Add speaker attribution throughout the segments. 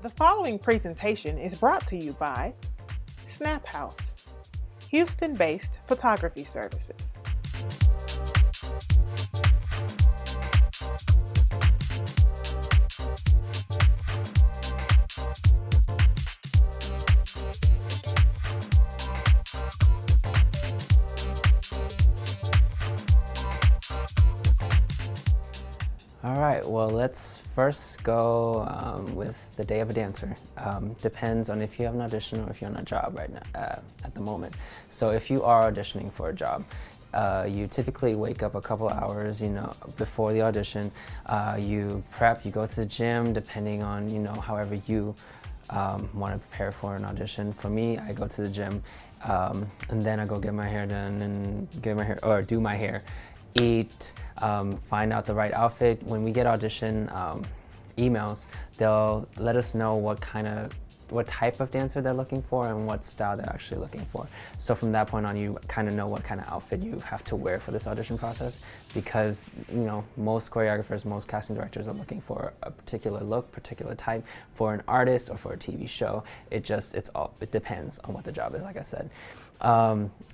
Speaker 1: The following presentation is brought to you by Snap House, Houston-based photography services.
Speaker 2: All right, well, let's first go with the day of a dancer. Depends on if you have an audition or if you're on a job right now, at the moment. So if you are auditioning for a job, you typically wake up a couple hours, before the audition. You prep, you go to the gym, depending on, however you want to prepare for an audition. For me, I go to the gym, and then I go get my hair done and do my hair. Eat, find out the right outfit. When we get audition emails, they'll let us know what type of dancer they're looking for and what style they're actually looking for. So from that point on, you kind of know what kind of outfit you have to wear for this audition process, because most choreographers, most casting directors are looking for a particular look, particular type for an artist or for a TV show. It depends on what the job is, like I said.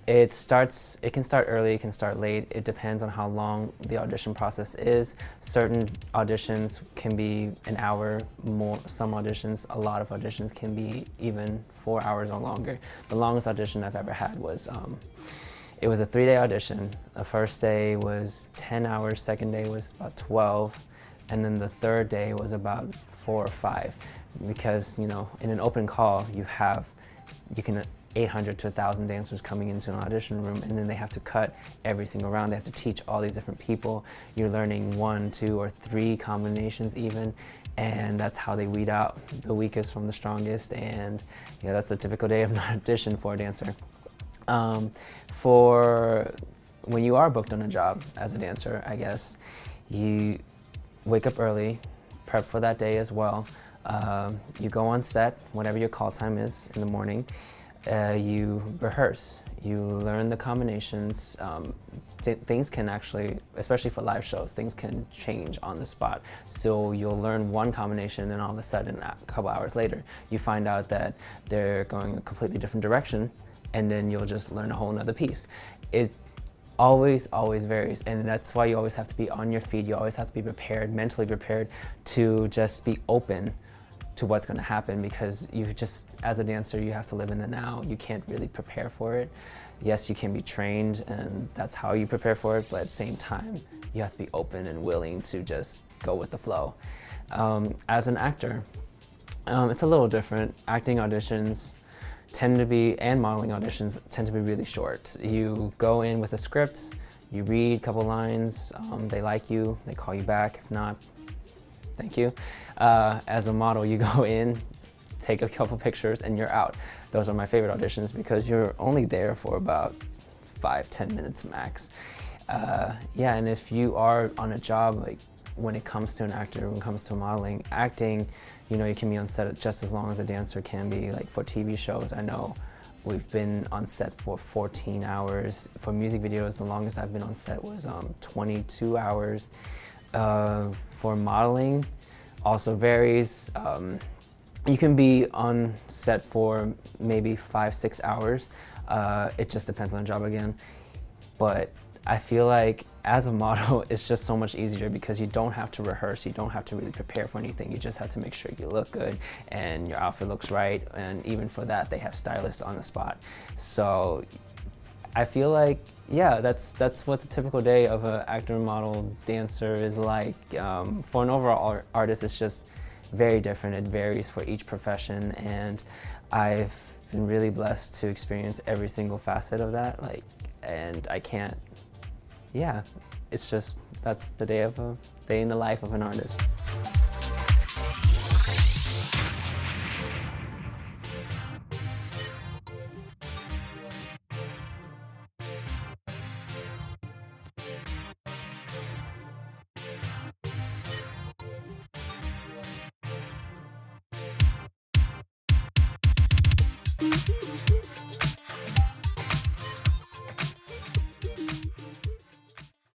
Speaker 2: It can start early, it can start late. It depends on how long the audition process is. Certain auditions can be an hour more. Some auditions, a lot of auditions can be even 4 hours or longer. The longest audition I've ever had was, it was a 3-day audition. The first day was 10 hours, second day was about 12, and then the third day was about 4 or 5. Because, in an open call, you can 800 to 1,000 dancers coming into an audition room, and then they have to cut every single round. They have to teach all these different people. You're learning 1, 2, or 3 combinations even, and that's how they weed out the weakest from the strongest. And that's the typical day of an audition for a dancer. For when you are booked on a job as a dancer, I guess, you wake up early, prep for that day as well. You go on set, whatever your call time is in the morning. You rehearse, you learn the combinations. Things can actually, especially for live shows, things can change on the spot. So you'll learn one combination, and all of a sudden, a couple hours later, you find out that they're going a completely different direction, and then you'll just learn a whole nother piece. It always varies, and that's why you always have to be on your feet. You always have to be prepared, mentally prepared, to just be open to what's going to happen, because as a dancer, you have to live in the now. You can't really prepare for it. Yes, you can be trained, and that's how you prepare for it, but at the same time, you have to be open and willing to just go with the flow. As an actor, it's a little different. Acting auditions and modeling auditions tend to be really short. You go in with a script, you read a couple lines, they like you, they call you back. If not, thank you. As a model, you go in, take a couple pictures, and you're out. Those are my favorite auditions because you're only there for about 5-10 minutes max. And if you are on a job, like when it comes to an actor, when it comes to modeling, acting, you can be on set just as long as a dancer can be. Like for TV shows, I know we've been on set for 14 hours. For music videos, the longest I've been on set was 22 hours. For modeling, also varies. You can be on set for maybe 5-6 hours. It just depends on the job again. But I feel like as a model, it's just so much easier because you don't have to rehearse. You don't have to really prepare for anything. You just have to make sure you look good and your outfit looks right. And even for that, they have stylists on the spot. So I feel like, that's what the typical day of an actor, model, dancer is like. For an overall artist, it's just very different. It varies for each profession, and I've been really blessed to experience every single facet of that. And I can't, it's just, that's the day in the life of an artist.